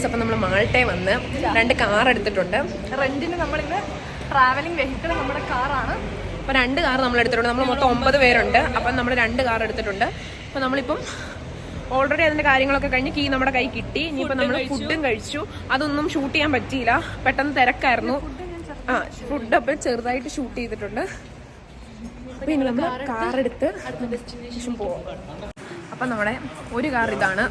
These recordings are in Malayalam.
അപ്പം നമ്മൾ മാൾട്ടേ വന്ന് 2 കാർ എടുത്തിട്ടുണ്ട്. റെന്റിന് നമ്മളിന്ന് ട്രാവലിംഗ് വെഹിക്കിൾ നമ്മുടെ കാറാണ്. അപ്പോൾ 2 കാർ നമ്മൾ എടുത്തിട്ടുണ്ട്. നമ്മൾ മൊത്തം 9 പേരുണ്ട്. അപ്പം നമ്മൾ 2 കാർ എടുത്തിട്ടുണ്ട്. അപ്പോൾ നമ്മളിപ്പം ഓൾറെഡി അതിൻ്റെ കാര്യങ്ങളൊക്കെ കഴിഞ്ഞ് കീ നമ്മുടെ കൈ കിട്ടി. ഇനിയിപ്പോൾ നമ്മൾ ഫുഡും കഴിച്ചു. അതൊന്നും ഷൂട്ട് ചെയ്യാൻ പറ്റിയില്ല, പെട്ടെന്ന് തിരക്കായിരുന്നു. ഫുഡ് അപ്പം ചെറുതായിട്ട് ഷൂട്ട് ചെയ്തിട്ടുണ്ട്. അപ്പോൾ ഇനി നമ്മൾ കാർ എടുത്ത് ഡെസ്റ്റിനേഷൻ പോവാം. അപ്പം നമ്മുടെ ഒരു കാർ ഇതാണ്,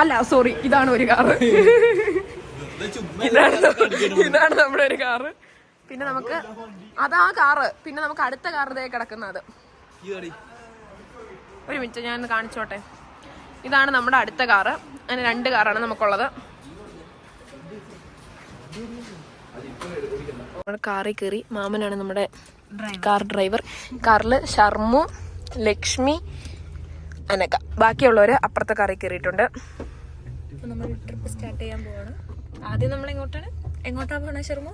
അല്ല സോറി, ഇതാണ് ഒരു കാറ്. ഇതാണ് നമ്മുടെ ഒരു കാറ്. പിന്നെ നമുക്ക് അതാ കാറ്. പിന്നെ നമുക്ക് അടുത്ത കാർ ഇതേ കിടക്കുന്നത്. ഒരു മിനിറ്റ് ഞാൻ കാണിച്ചോട്ടെ. ഇതാണ് നമ്മുടെ അടുത്ത കാറ്. അങ്ങനെ 2 കാറാണ് നമുക്കുള്ളത്. നമ്മുടെ കാറിൽ കയറി. മാമനാണ് നമ്മുടെ കാർ ഡ്രൈവർ. കാറിൽ ശർമ്മു, ലക്ഷ്മി, അനക്ക, ബാക്കിയുള്ളവർ അപ്പുറത്തെ കാറിൽ കയറിയിട്ടുണ്ട്. നമ്മൾ ട്രിപ്പ് സ്റ്റാർട്ട് ചെയ്യാൻ പോവാണ്. ആദ്യം നമ്മൾ എങ്ങോട്ടാ പോകണേ ശർമ്മു?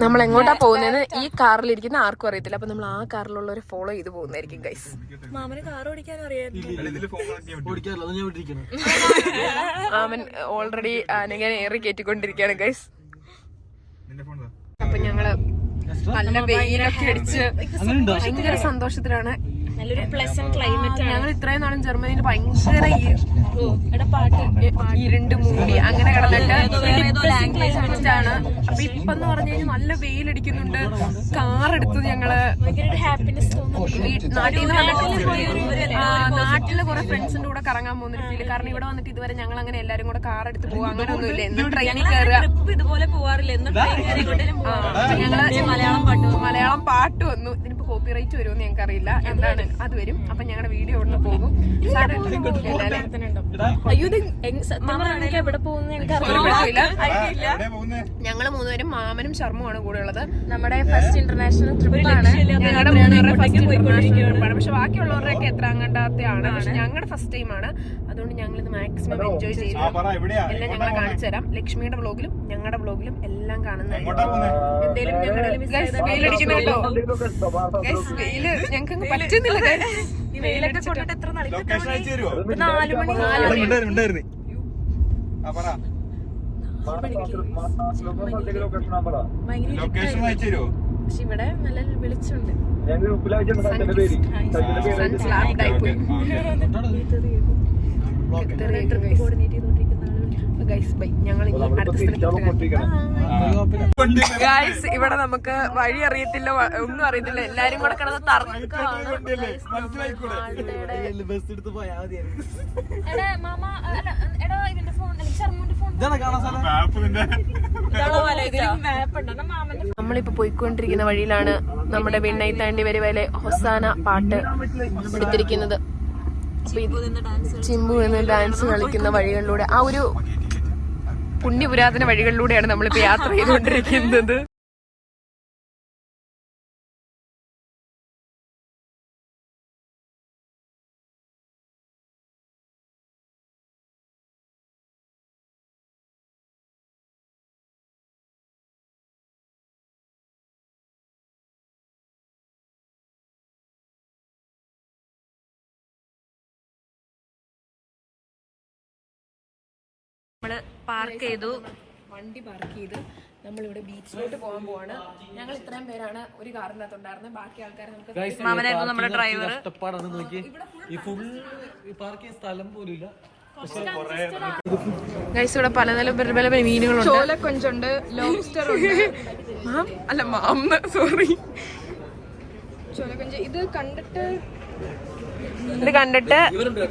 നമ്മൾ എങ്ങോട്ടാ പോകുന്നതെന്ന് ഈ കാറിലിരിക്കുന്ന ആർക്കും അറിയത്തില്ല. അപ്പൊ നമ്മൾ ആ കാറിലുള്ളവരെ ഫോളോ ചെയ്ത് പോകുന്നതായിരിക്കും ഗൈസ്. മാമന് കാർ ഓടിക്കാൻ മാമൻ ഓൾറെഡി അനങ്ങനെ ഏറി കയറ്റിക്കൊണ്ടിരിക്കുകയാണ് ഗൈസ്. അപ്പൊ ഞങ്ങള് നല്ല വെയിലൊക്കെ അടിച്ച് ഭയങ്കര സന്തോഷത്തിലാണ്. നല്ലൊരു പ്ലസന്റ് ക്ലൈമറ്റ്. ഞങ്ങൾ ഇത്രയും നാളും ജർമ്മനിയിൽ ഭയങ്കര ഇരുണ്ട് മൂടി അങ്ങനെ കിടന്നിട്ട് ആണ്. അപ്പൊ ഇപ്പൊന്ന് പറഞ്ഞു കഴിഞ്ഞാൽ നല്ല വെയിലടിക്കുന്നുണ്ട്. കാർ എടുത്തത് ഞങ്ങള് നാട്ടില് കുറെ ഫ്രണ്ട്സിന്റെ കൂടെ കറങ്ങാൻ പോകുന്നൊരു ഫീല്. കാരണം ഇവിടെ വന്നിട്ട് ഇതുവരെ ഞങ്ങൾ അങ്ങനെ എല്ലാരും കൂടെ കാർ എടുത്ത് പോകുക അങ്ങനെ ഒന്നുമില്ല. എന്നും ട്രെയിനിൽ കയറുക ഇതുപോലെ പോവാറില്ല. ഞങ്ങള് മലയാളം പാട്ട് വന്നു. ഇതിനിപ്പോ കോപ്പിറൈറ്റ് വരുമെന്ന് ഞങ്ങൾക്ക് അറിയില്ല, എന്താണ് അത് വരും. അപ്പൊ ഞങ്ങളുടെ വീഡിയോ ഇവിടെ പോകും. എവിടെ പോകുന്ന ഞങ്ങള് 3 പേരും മാമനും ശർമ്മുമാണ് കൂടെ ഉള്ളത്. നമ്മുടെ ഫസ്റ്റ് ഇന്റർനാഷണൽ ട്രിപ്പാണ്. ഞങ്ങളുടെ 3 പേരുടെ ഫസ്റ്റ് ഇന്റർനാഷണൽ ട്രിപ്പാണ്. പക്ഷെ ബാക്കിയുള്ളവരുടെയൊക്കെ എത്ര അങ്ങണ്ടാത്തെയാണ്. പക്ഷെ ഞങ്ങളുടെ ഫസ്റ്റ് ടൈമാണ്. അതുകൊണ്ട് ഞങ്ങൾ ഇത് മാക്സിമം എൻജോയ് ചെയ്തു. എല്ലാം ഞങ്ങളെ കാണിച്ചു തരാം. ലക്ഷ്മിയുടെ വ്ളോഗിലും ഞങ്ങളുടെ വ്ളോഗിലും എല്ലാം കാണുന്നതായിരിക്കും. എന്തെങ്കിലും ഞങ്ങളുടെ വെയിലടിക്കുന്നുണ്ടോ? വെയില് ഞങ്ങൾക്ക് പറ്റുന്നില്ല. ഈ വെയിലൊക്കെ കൊണ്ടിട്ട് എത്ര 4 മണി പക്ഷെ ഇവിടെ നല്ല വെളിച്ചുണ്ട്. ഗൈസ് ഇവിടെ നമുക്ക് വഴി അറിയത്തില്ല, ഒന്നും അറിയത്തില്ല. എല്ലാരും കൂടെ കിടന്ന് നമ്മളിപ്പോ പോയിക്കൊണ്ടിരിക്കുന്ന വഴിയിലാണ് നമ്മുടെ വിണ്ണൈ താണ്ടി വരെ ഹൊസാന പാട്ട് എടുത്തിരിക്കുന്നത്. ചിമ്പു എന്ന് ഡാൻസ് കളിക്കുന്ന വഴികളിലൂടെ, ആ ഒരു പുണ്യപുരാതന വഴികളിലൂടെയാണ് നമ്മളിപ്പോ യാത്ര ചെയ്തുകൊണ്ടിരിക്കുന്നത്. നമ്മള് പാർക്ക് ചെയ്തു, വണ്ടി പാർക്ക് ചെയ്ത് നമ്മളിവിടെ ബീച്ചിലോട്ട് പോകാൻ പോവാണ്. ഞങ്ങൾ ഇത്രയും പേരാണ് ഒരു കാറിനകത്തുണ്ടായിരുന്നത്. ബാക്കി ആൾക്കാർ നമുക്ക് നമ്മുടെ ഡ്രൈവർ ഗൈസ് ഇവിടെ പല പല മീനുകളുണ്ട്. ചോലക്കൊഞ്ചുണ്ട്, ലോബ്സ്റ്റർ ഉണ്ട്. അല്ല മാംന്ന് സോറി, ചോലക്കൊഞ്ച്. ഇത് കണ്ടിട്ട്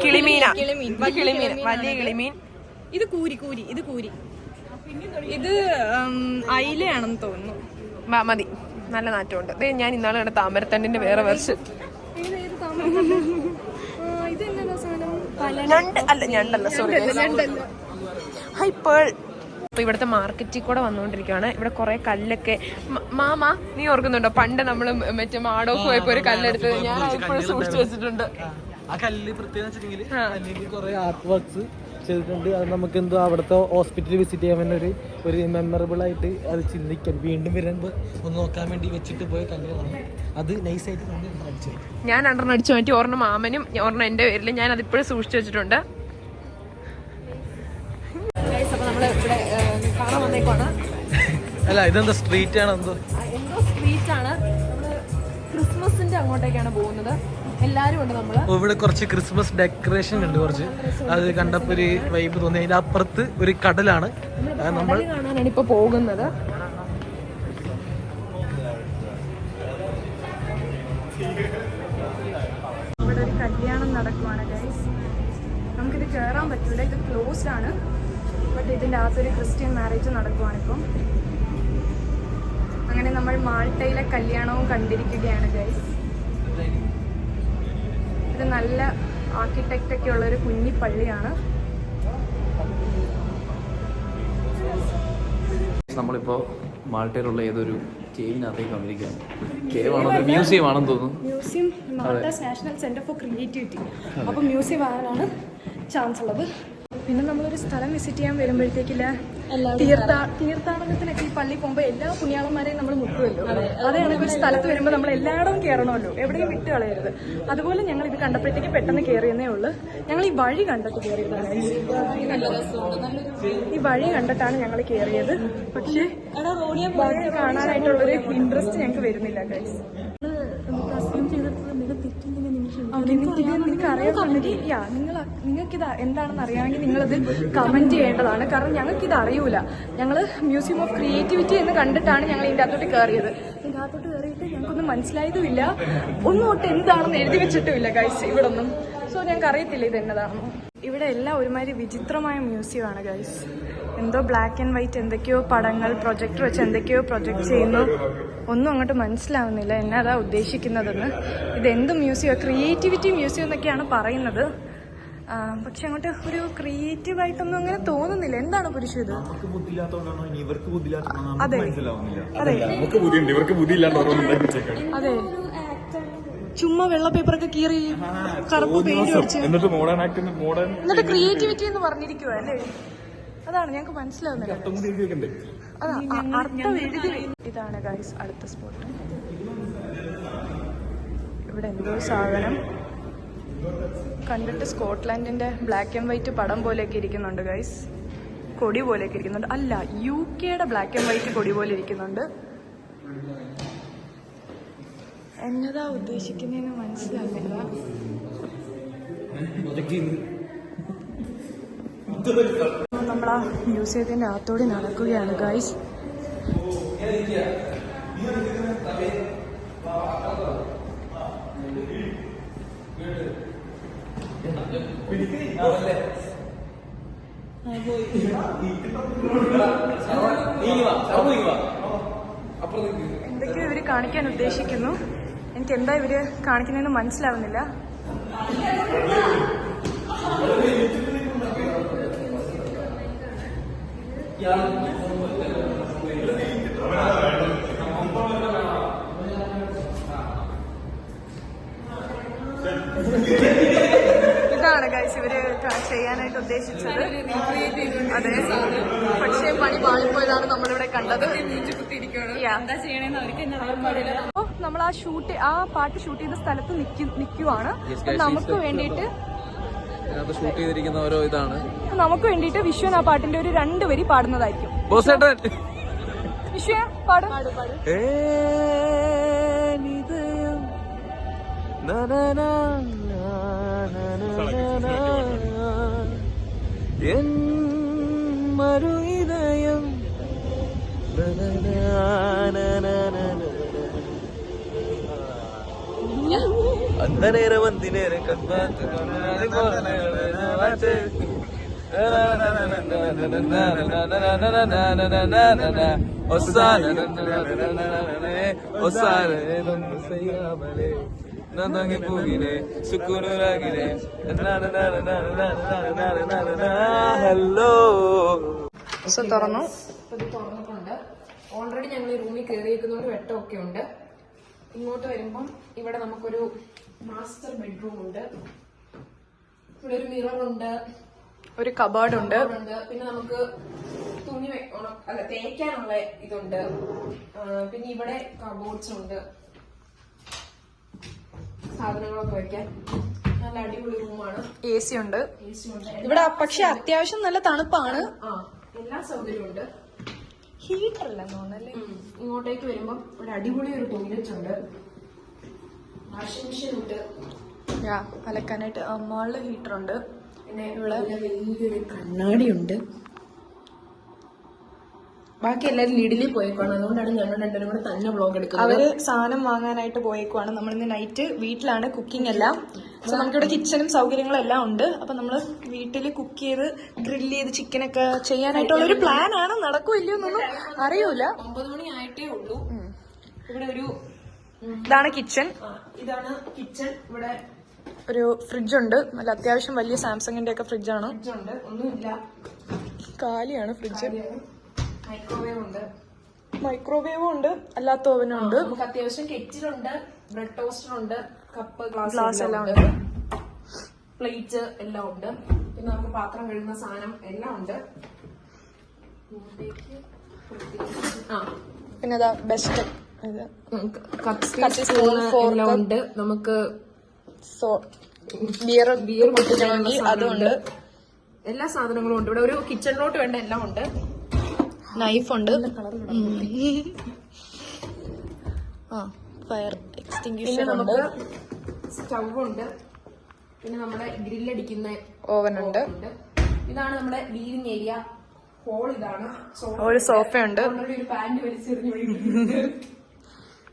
കിളിമീനാ, വലിയ കിളിമീൻ. ഇത് കൂരി, ഇത് അയിലയാണെന്ന് തോന്നുന്നു. മതി, നല്ല നാറ്റമുണ്ട്. ഞാൻ ഇന്നാളെ കണ്ട താമരത്തണ്ടിന്റെ വേറെ വെർഷൻ. ഞണ്ടല്ല സോറി, ഹൈ പേൾ. അപ്പൊ ഇവിടുത്തെ മാർക്കറ്റിൽ കൂടെ വന്നുകൊണ്ടിരിക്കുകയാണ്. ഇവിടെ കുറെ കല്ലൊക്കെ. മാമ നീ ഓർക്കുന്നുണ്ടോ പണ്ട് നമ്മള് മറ്റേ മാടോക്ക് പോയപ്പോ ഒരു കല്ലെടുത്ത് ഞാൻ ഇപ്പോഴും സൂക്ഷിച്ചു വെച്ചിട്ടുണ്ട്. ആ കല്ല് പ്രത്യേകിച്ച് കുറെ ആർട്ട് വർക്ക്സ് ചെയ്തിട്ടുണ്ട്. അത് നമുക്ക് എന്തോ അവിടുത്തെ ഹോസ്പിറ്റലിൽ വിസിറ്റ് ചെയ്യാൻ വേണ്ടി ഒരു മെമ്മറബിൾ ആയിട്ട് അത് ചിന്തിക്കാൻ, വീണ്ടും വരുമ്പോൾ ഒന്ന് നോക്കാൻ വേണ്ടി വെച്ചിട്ട് പോയ കല്ലുകളാണ്. അത് നൈസായിട്ട് ഞാൻ 2 അടിച്ചു മാറ്റി. ഒരെണ്ണം മാമനും ഒരെണ്ണം എൻ്റെ പേരിൽ. ഞാൻ അതിപ്പോഴും സൂക്ഷിച്ചു വെച്ചിട്ടുണ്ട്. വന്നേക്കാണ്. അല്ല ഇതെന്താ സ്ട്രീറ്റ് ആണ് എന്തോ സ്ട്രീറ്റ് ആണ്. നമ്മള് ക്രിസ്മസിന്റെ അങ്ങോട്ടേക്കാണ് പോകുന്നത്. എല്ലാരും ഉണ്ട്. നമ്മള് ഇവിടെ കുറച്ച് ക്രിസ്മസ് ഡെക്കറേഷൻ ഉണ്ട് കുറച്ച്. അത് കണ്ടപ്പോ ഒരു വൈബ് തോന്നി. അതിന്റെ അപ്പുറത്ത് ഒരു കടലാണ് നമ്മൾ കാണാനാണ് ഇപ്പൊ പോകുന്നത്. ഇവിടെ ഒരു കല്യാണം നടക്കുവാണ് ഗൈസ്. നമുക്കിത് കയറാൻ പറ്റില്ല, ഇത് ക്ലോസ്ഡ് ആണ്. ബട്ട് ഇതിൻ്റെ അകത്തൊരു ക്രിസ്ത്യൻ മാരേജ് നടക്കുവാണിപ്പം. അങ്ങനെ നമ്മൾ മാൾട്ടയിലെ കല്യാണവും കണ്ടിരിക്കുകയാണ് ഗൈസ്. ഇത് നല്ല ആർക്കിടെക്റ്റ് ഒക്കെ ഉള്ള ഒരു കുഞ്ഞി പള്ളിയാണ്. നമ്മളിപ്പോൾ മാൾട്ടയിലുള്ള ഏതൊരു കേവിനകത്തേക്ക് വന്നിരിക്കുകയാണ്. കേവാണോ മ്യൂസിയം ആണെന്ന് തോന്നുന്നു. Museum, Malta's national centre for creativity. അപ്പോൾ മ്യൂസിയം ആകാനാണ് ചാൻസ് ഉള്ളത്. പിന്നെ നമ്മളൊരു സ്ഥലം വിസിറ്റ് ചെയ്യാൻ വരുമ്പോഴത്തേക്കില്ല തീർത്ഥാടനത്തിനൊക്കെ ഈ പള്ളി പോകുമ്പോൾ എല്ലാ പുണ്യാളന്മാരെയും നമ്മൾ മുട്ടുമല്ലോ. അതാണെങ്കിൽ ഒരു സ്ഥലത്ത് വരുമ്പോൾ നമ്മൾ എല്ലായിടവും കയറണമല്ലോ, എവിടെയും വിട്ട് കളയരുത്. അതുപോലെ ഞങ്ങൾ ഇത് കണ്ടപ്പോഴത്തേക്ക് പെട്ടെന്ന് കയറിയെന്നേ ഉള്ളൂ. ഞങ്ങൾ ഈ വഴി കണ്ടിട്ട് കയറിയതാണ്. ഈ വഴി കണ്ടിട്ടാണ് ഞങ്ങൾ കയറിയത്. പക്ഷേ ബാക്കി കാണാനായിട്ടുള്ളൊരു ഇൻട്രസ്റ്റ് ഞങ്ങൾക്ക് വരുന്നില്ല ഗൈസ്. നിങ്ങൾക്കിത് എന്താണെന്ന് അറിയാമെങ്കിൽ നിങ്ങളത് കമന്റ് ചെയ്യേണ്ടതാണ്. കാരണം ഞങ്ങൾക്കിത് അറിയൂല. ഞങ്ങൾ മ്യൂസിയം ഓഫ് ക്രിയേറ്റിവിറ്റി എന്ന് കണ്ടിട്ടാണ് ഞങ്ങൾ ഇതിൻ്റെ അകത്തോട്ട് കയറിയത്. ഇതിൻ്റെ അകത്തോട്ട് കയറിയിട്ട് ഞങ്ങൾക്കൊന്നും മനസ്സിലായതുമില്ല. ഒന്നും തൊട്ട് എന്താണെന്ന് എഴുതി വെച്ചിട്ടുമില്ല ഗൈസ് ഇവിടെ ഒന്നും. സോ ഞങ്ങൾക്ക് അറിയത്തില്ല ഇത് എന്നതാണെന്ന്. ഇവിടെ എല്ലാം ഒരുമാതിരി വിചിത്രമായ മ്യൂസിയമാണ് ഗൈസ്. എന്തോ ബ്ലാക്ക് ആൻഡ് വൈറ്റ് എന്തൊക്കെയോ പടങ്ങൾ പ്രൊജക്ടർ വെച്ച് എന്തൊക്കെയോ പ്രൊജക്ട് ചെയ്യുന്നു. ഒന്നും അങ്ങോട്ട് മനസ്സിലാവുന്നില്ല എന്നതാ ഉദ്ദേശിക്കുന്നതെന്ന്. ഇതെന്ത് മ്യൂസിയം, ക്രിയേറ്റിവിറ്റി മ്യൂസിയം എന്നൊക്കെയാണ് പറയുന്നത്. പക്ഷെ അങ്ങോട്ട് ഒരു ക്രിയേറ്റീവ് ആയിട്ടൊന്നും അങ്ങനെ തോന്നുന്നില്ല. എന്താണ് പുരുഷ ഇത്? അതെ അതെ, ചുമ്മാ വെള്ള പേപ്പറൊക്കെ കീറി കറുപ്പ് പെയിന്റ് അടിച്ച് എന്നിട്ട് ക്രിയേറ്റിവിറ്റി എന്ന് പറഞ്ഞിരിക്കുക അല്ലേ? അതാണ് ഞങ്ങൾക്ക് മനസ്സിലാവുന്നില്ല. അർത്ഥം എഴുതി. ഇതാണ് ഗൈസ് അടുത്ത സ്പോട്ട്. ഇവിടെ എന്തോ സാധനം കണ്ടിട്ട് സ്കോട്ട്ലാൻഡിന്റെ ബ്ലാക്ക് ആൻഡ് വൈറ്റ് പടം പോലെയൊക്കെ ഇരിക്കുന്നുണ്ട് ഗൈസ്. കൊടി പോലെയൊക്കെ ഇരിക്കുന്നുണ്ട്. അല്ല, UK ബ്ലാക്ക് ആൻഡ് വൈറ്റ് കൊടി പോലെ ഇരിക്കുന്നുണ്ട്. എന്നതാ ഉദ്ദേശിക്കുന്നതെന്ന് മനസ്സിലാകുന്നില്ല. നമ്മൾ ആ മ്യൂസിയത്തിന്റെ അകത്തോടെ നടക്കുകയാണ് ഗൈസ്. എന്തൊക്കെയോ ഇവര് കാണിക്കാൻ ഉദ്ദേശിക്കുന്നു. എനിക്ക് എന്താ ഇവര് കാണിക്കുന്നതെന്ന് മനസ്സിലാവുന്നില്ല. ഇതാണ് ഗൈസ് ഇവര് ചെയ്യാനായിട്ട് ഉദ്ദേശിച്ചത്. അതെ, പക്ഷേ പണി പാളിപ്പോയതാണ് നമ്മളിവിടെ കണ്ടത്. അപ്പൊ നമ്മൾ ആ പാട്ട് ഷൂട്ട് ചെയ്ത സ്ഥലത്ത് നിൽക്കുവാണ്. നമുക്ക് വേണ്ടിയിട്ട് ഷൂട്ട് ചെയ്തിരിക്കുന്ന ഓരോ ഇതാണ്. നമുക്ക് വേണ്ടിയിട്ട് വിശ്വൻ ആ പാട്ടിന്റെ ഒരു 2 വരി പാടുന്നതായിരിക്കും. വിശ്വ പാടും. മരുഇദയം അന്നേരം വന്തിനേരം ഹലോ തുറന്നു. തുറന്നിട്ടുണ്ട്. ഓൾറെഡി ഞങ്ങൾ ഈ റൂമിൽ കയറിയിരിക്കുന്നതുകൊണ്ട് വെട്ടമൊക്കെ ഉണ്ട്. ഇങ്ങോട്ട് വരുമ്പം ഇവിടെ നമുക്കൊരു മാസ്റ്റർ ബെഡ്റൂം ഉണ്ട്. ഇവിടെ ഒരു മിററുണ്ട്, ഒരു കബോർഡ് ഉണ്ട്. പിന്നെ നമുക്ക് തുണി തേക്കാനുള്ള ഇതുണ്ട്. പിന്നെ ഇവിടെ കബോർഡ്സ് ഉണ്ട്, സാധനങ്ങളൊക്കെ വെക്കാൻ. നല്ല അടിപൊളി റൂമാണ്. AC ഉണ്ട് ഇവിടെ. പക്ഷെ അത്യാവശ്യം നല്ല തണുപ്പാണ്. എല്ലാ സൗകര്യവും ഉണ്ട്. ഹീറ്റർ അല്ലെന്ന് തോന്നുന്നല്ലേ. ഇങ്ങോട്ടേക്ക് വരുമ്പോ ഒരു അടിപൊളി ഒരു ടോയ്ലറ്റ് ഉണ്ട്, വാഷിംഗ് മെഷീൻ ഉണ്ട്, അലക്കാനായിട്ട് മുകളിൽ ഹീറ്റർ ഉണ്ട്. പിന്നെ ഇവിടെ വലിയൊരു കണ്ണാടി ഉണ്ട്. ബാക്കി എല്ലാവരും ലീഡിലേ പോയേക്കാണ്, അതുകൊണ്ടാണ് ഞങ്ങൾ രണ്ടുപേരും കൂടെ തന്നെ വ്ളോഗ് എടുക്കുന്നത്. അവര് സാധനം വാങ്ങാനായിട്ട് പോയേക്കുവാണ്. നമ്മളിന്ന് നൈറ്റ് വീട്ടിലാണ് കുക്കിംഗ് എല്ലാം. സോ നമുക്കിവിടെ കിച്ചണും സൗകര്യങ്ങളും എല്ലാം ഉണ്ട്. അപ്പൊ നമ്മള് വീട്ടിൽ കുക്ക് ചെയ്ത് ഗ്രില്ല് ചെയ്ത് ചിക്കനൊക്കെ ചെയ്യാനായിട്ടുള്ള ഒരു പ്ലാൻ ആണ്. നടക്കുമോ ഇല്ലയോ എന്നൊന്നും അറിയൂല. 9 മണി ആയിട്ടേ ഉള്ളൂ. ഇവിടെ ഒരു ഇതാണ് കിച്ചൺ. ഇതാണ് കിച്ചൺ. ഇവിടെ ഒരു ഫ്രിഡ്ജ് ഉണ്ട്, നല്ല അത്യാവശ്യം വലിയ സാംസങ്ങിന്റെ ഒക്കെ ഫ്രിഡ്ജാണ്. ഫ്രിഡ്ജുണ്ട്, ഒന്നുമില്ല, കാലിയാണ് ഫ്രിഡ്ജ്. മൈക്രോവേവ് ഉണ്ട്, മൈക്രോവേവും ഉണ്ട്, അല്ലാത്ത ഓവനും ഉണ്ട്. നമുക്ക് അത്യാവശ്യം കെറ്റിലുണ്ട്, ബ്രെഡ് ടോസ്റ്റർ ഉണ്ട്, കപ്പ് ഗ്ലാസ് എല്ലാം ഉണ്ട്, പ്ലേറ്റ് എല്ലാം ഉണ്ട്. പിന്നെ നമുക്ക് പാത്രം കഴുകുന്ന സാധനം എല്ലാം ഉണ്ട്. പിന്നെ അതാ ബെസ്റ്റ് എല്ലാം ഉണ്ട്. നമുക്ക് ബിയർ കുടിക്കണമെങ്കിൽ അതുണ്ട്. എല്ലാ സാധനങ്ങളും ഉണ്ട്. ഇവിടെ ഒരു കിച്ചണിലോട്ട് വേണ്ട എല്ലാം ഉണ്ട്. നൈഫ് ഉണ്ട്, ഫയർ എക്സ്റ്റിംഗ്വിഷർ ഉണ്ട്, സ്റ്റവ് ഉണ്ട്, പിന്നെ നമ്മുടെ ഗ്രില്ലടിക്കുന്ന ഓവൻ ഉണ്ട്. ഇതാണ് നമ്മുടെ ലീവിംഗ് ഏരിയ. ഹോൾ ഇതാണ്. ഒരു സോഫയുണ്ട്, ഒരു പാന്റ് വലിച്ചെറിഞ്ഞു.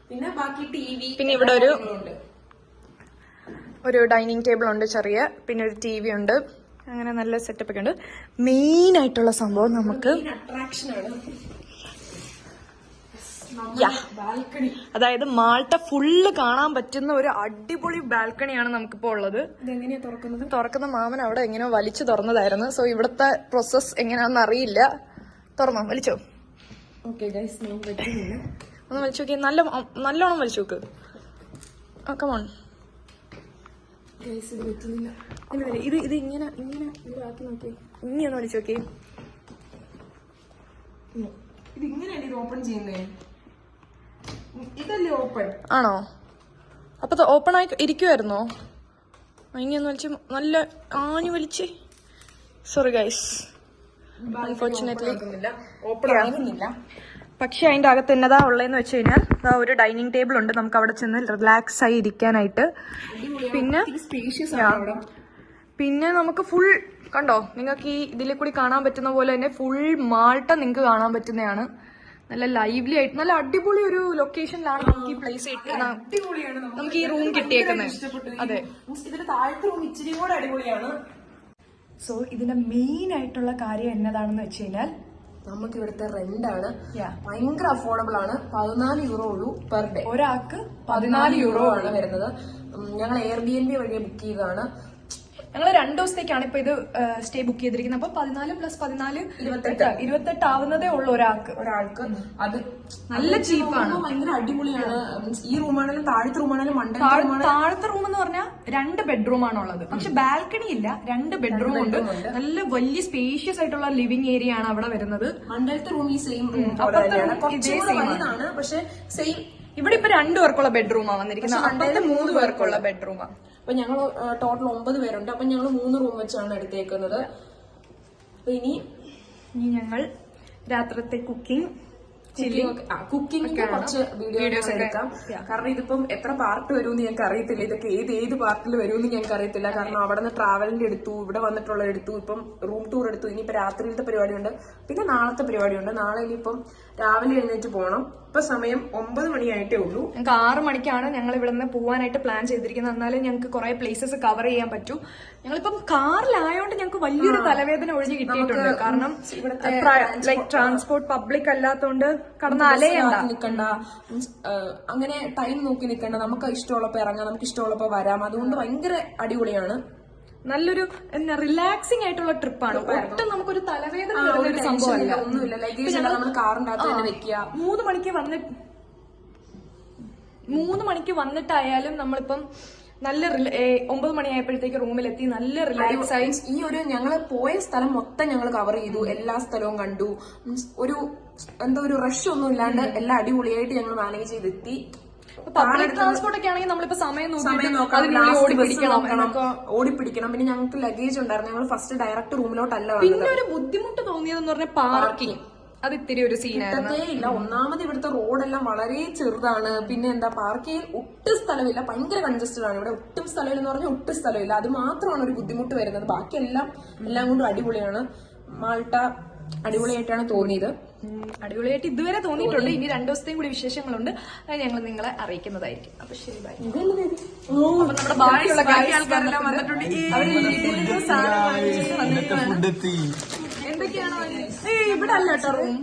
പിന്നെ ബാക്കി TV. പിന്നെ ഇവിടെ ഒരു ഡൈനിങ് ടേബിൾ ഉണ്ട് ചെറിയ, പിന്നെ ഒരു TV ഉണ്ട്. അങ്ങനെ നല്ല സെറ്റപ്പ് ഒക്കെ ഉണ്ട്. മെയിൻ ആയിട്ടുള്ള സംഭവം നമുക്ക് ബാൽക്കണി, അതായത് മാൾട്ട ഫുള്ള് കാണാൻ പറ്റുന്ന ഒരു അടിപൊളി ബാൽക്കണിയാണ് നമുക്കിപ്പോ ഉള്ളത്. ഇതെങ്ങനെയാ തുറക്കുന്നത്? തുറക്കുന്ന മാമൻ അവിടെ എങ്ങനെയോ വലിച്ചു തുറന്നതായിരുന്നു. സോ ഇവിടുത്തെ പ്രോസസ് എങ്ങനെയാണെന്ന് അറിയില്ല. തുറന്നോ? വലിച്ചോ? ഓക്കെ ഗൈസ്, ഞാൻ പറ്റുന്നില്ല. ഒന്ന് വലിച്ചു നോക്കി, നല്ലോണം വലിച്ചു നോക്ക്. കമോൺ ഗൈസ്, ഇത് പറ്റുന്നില്ല. ഇത് ഇങ്ങനെ ആക്കി നോക്കി. ഇനി ഒന്ന് വലിച്ചു നോക്കി. ഇതിങ്ങനെയല്ലേ ഇത് ഓപ്പൺ ചെയ്യുന്നേ? ഇതല്ലേ ഓപ്പൺ? ആണോ? അപ്പൊ ഓപ്പൺ ആയി ഇരിക്കുവായിരുന്നോ? ഇനി ഒന്ന് വലിച്ച് നല്ല ആഞ്ഞു വലിച്ച്. സോറി ഗൈസ്, അൺഫോർച്ചുനേറ്റ്ലി ഓപ്പൺ ആകുന്നില്ല. പക്ഷെ അതിന്റെ അകത്ത് എന്നതാ ഉള്ളതെന്ന് വെച്ച് കഴിഞ്ഞാൽ ഒരു ഡൈനിങ് ടേബിൾ ഉണ്ട്, നമുക്ക് അവിടെ ചെന്ന് റിലാക്സ് ആയി ഇരിക്കാനായിട്ട്. പിന്നെ നമുക്ക് ഫുൾ കണ്ടോ, നിങ്ങൾക്ക് ഈ ഇതിൽ കൂടി കാണാൻ പറ്റുന്ന പോലെ തന്നെ ഫുൾ മാൾട്ട നിങ്ങൾക്ക് കാണാൻ പറ്റുന്നതാണ്. നല്ല ലൈവ്ലി ആയിട്ട് നല്ല അടിപൊളി ഒരു ലൊക്കേഷനിലാണ് നമുക്ക് ഈ പ്ലേസ് നമുക്ക് ഈ റൂം കിട്ടിയേക്കുന്നത്. അതെ, ഇതിന്റെ താഴത്തെ റൂം ഇച്ചിരി കൂടെ അടിപൊളിയാണ്. സോ ഇതിന്റെ മെയിൻ ആയിട്ടുള്ള കാര്യം എന്നതാണെന്ന് വെച്ച് കഴിഞ്ഞാൽ നമുക്ക് ഇവിടുത്തെ റെന്റ് ആണ് ഭയങ്കര അഫോർഡബിൾ ആണ്. 14 യൂറോ ഉള്ളൂ പെർ ഡേ. ഒരാൾക്ക് 14 യൂറോ ആണ് വരുന്നത്. ഞങ്ങൾ Airbnb വഴി ബുക്ക് ചെയ്തതാണ്. ഞങ്ങൾ 2 ദിവസത്തേക്കാണ് ഇപ്പൊ ഇത് സ്റ്റേ ബുക്ക് ചെയ്തിരിക്കുന്നത്. അപ്പൊ 14 + 14 28 ആവുന്നതേ ഉള്ളൂ ഒരാൾക്ക്. അത് നല്ല ചീപ്പാണ്, ഭയങ്കര അടിപൊളിയാണ്. ഈ റൂമാണെങ്കിലും താഴത്തെ റൂമാണെങ്കിലും താഴത്തെ റൂം എന്ന് പറഞ്ഞാൽ 2 ബെഡ്റൂം ആണുള്ളത്. പക്ഷെ ബാൽക്കണി ഇല്ല, 2 ബെഡ്റൂം ഉണ്ട്. നല്ല വലിയ സ്പേഷ്യസ് ആയിട്ടുള്ള ലിവിംഗ് ഏരിയ ആണ് അവിടെ വരുന്നത്. മണ്ടലത്തെ റൂം ഈ സെയിം വലുതാണ്, പക്ഷെ സെയിം. ഇവിടെ ഇപ്പൊ 2 പേർക്കുള്ള ബെഡ്റൂമാണ് വന്നിരിക്കുന്നത്, അപ്പത്തെ 3 പേർക്കുള്ള ബെഡ്റൂമാണ്. അപ്പൊ ഞങ്ങൾ ടോട്ടൽ 9 പേരുണ്ട്. അപ്പൊ ഞങ്ങൾ 3 റൂം വെച്ചാണ് എടുത്തേക്കുന്നത്. അപ്പൊ ഇനി ഞങ്ങൾ രാത്രിത്തെ കുക്കിംഗ് കുറച്ച് വീഡിയോസ് എടുക്കാം. കാരണം ഇതിപ്പം എത്ര പാർട്ട് വരുമെന്ന് ഞങ്ങൾക്ക് അറിയത്തില്ല. ഇതൊക്കെ ഏത് പാർട്ടിൽ വരുമെന്ന് ഞങ്ങൾക്ക് അറിയത്തില്ല. കാരണം അവിടെ നിന്ന് ട്രാവലിന്റെ എടുത്തു, ഇവിടെ വന്നിട്ടുള്ള എടുത്തു, ഇപ്പം റൂം ടൂർ എടുത്തു. ഇനിയിപ്പോ രാത്രിയിലത്തെ പരിപാടിയുണ്ട്, പിന്നെ നാളത്തെ പരിപാടിയുണ്ട്. നാളെ ഇനിയിപ്പം രാവിലെ എഴുന്നേറ്റ് പോകണം. ഇപ്പൊ സമയം 9 മണിയായിട്ടേ ഉള്ളൂ. ഞങ്ങൾക്ക് 6 മണിക്കാണ് ഞങ്ങൾ ഇവിടെ നിന്ന് പോവാനായിട്ട് പ്ലാൻ ചെയ്തിരിക്കുന്നത്. എന്നാലും ഞങ്ങൾക്ക് കുറെ പ്ലേസസ് കവർ ചെയ്യാൻ പറ്റൂ. ഞങ്ങളിപ്പം കാറിലായോണ്ട് ഞങ്ങൾക്ക് വലിയൊരു തലവേദന ഒഴിഞ്ഞു കിട്ടിയിട്ടുണ്ട്. കാരണം ലൈക് ട്രാൻസ്പോർട്ട് പബ്ലിക് അല്ലാത്തോണ്ട് കടന്ന് നിൽക്കണ്ട, അങ്ങനെ ടൈം നോക്കി നിൽക്കണ്ട. നമുക്ക് ഇഷ്ടമുള്ളപ്പോ ഇറങ്ങാം, നമുക്ക് ഇഷ്ടമുള്ളപ്പോ വരാം. അതുകൊണ്ട് ഭയങ്കര അടിപൊളിയാണ്. നല്ലൊരു റിലാക്സിംഗ് ആയിട്ടുള്ള ട്രിപ്പാണ്. ഒട്ടും നമുക്കൊരു തലവേദന വരുന്ന ഒരു സംഭവമല്ല. ഒന്നുമില്ല. ലഗേജ് നമ്മൾ കാറിന്റെ അകത്ത് തന്നെ വെക്കുക. 3 മണിക്ക് വന്നിട്ടായാലും നമ്മളിപ്പം നല്ല 9 മണിയായപ്പോഴത്തേക്ക് റൂമിലെത്തി നല്ല റിലാക്സ് ആയി. ഈ ഒരു ഞങ്ങള് പോയ സ്ഥലം മൊത്തം ഞങ്ങൾ കവർ ചെയ്തു, എല്ലാ സ്ഥലവും കണ്ടു. ഒരു ഒരു റഷ് ഒന്നും ഇല്ലാണ്ട് എല്ലാം അടിപൊളിയായിട്ട് ഞങ്ങൾ മാനേജ് ചെയ്തെത്തി. പബ്ലിക് ട്രാൻസ്പോർട്ട് ഒക്കെ ആണെങ്കിൽ നമ്മളിപ്പോ സമയം ഓടിപ്പിടിക്കണം. പിന്നെ ഞങ്ങൾക്ക് ലഗേജ് ഉണ്ടായിരുന്നു. ഞങ്ങൾ ഫസ്റ്റ് ഡയറക്റ്റ് റൂമിലോട്ടല്ല. പിന്നെ ഒരു ബുദ്ധിമുട്ട് തോന്നിയതെന്ന് പറഞ്ഞാൽ പാർക്കിംഗ്. അത് ഇത്തിരി ഒരു സീനായിരുന്നു. ഇല്ല. ഒന്നാമത് ഇവിടുത്തെ റോഡെല്ലാം വളരെ ചെറുതാണ്. പിന്നെ എന്താ, പാർക്ക് ചെയ്യാൻ ഒട്ടും സ്ഥലമില്ല. ഭയങ്കര കൺജസ്റ്റഡ് ആണ് ഇവിടെ. ഒട്ടും സ്ഥലമില്ല എന്ന് പറഞ്ഞാൽ ഒട്ടും സ്ഥലമില്ല. അത് മാത്രമാണ് ഒരു ബുദ്ധിമുട്ട് വരുന്നത്. ബാക്കിയെല്ലാം കൊണ്ടും അടിപൊളിയാണ്. മാൾട്ട അടിപൊളിയായിട്ടാണ് തോന്നിയത്. അടിപൊളിയായിട്ട് ഇതുവരെ തോന്നിയിട്ടുണ്ട്. ഇനി 2 ദിവസത്തെയും കൂടി വിശേഷങ്ങളുണ്ട്. അത് ഞങ്ങൾ നിങ്ങളെ അറിയിക്കുന്നതായിരിക്കും. അപ്പൊ ശരി, ബൈ. അപ്പൊ നമ്മുടെ ബാക്കി ആൾക്കാരെല്ലാം വന്നിട്ടുണ്ട്. എന്തൊക്കെയാണോ ഇവിടെ അല്ല കേട്ടോ റൂം.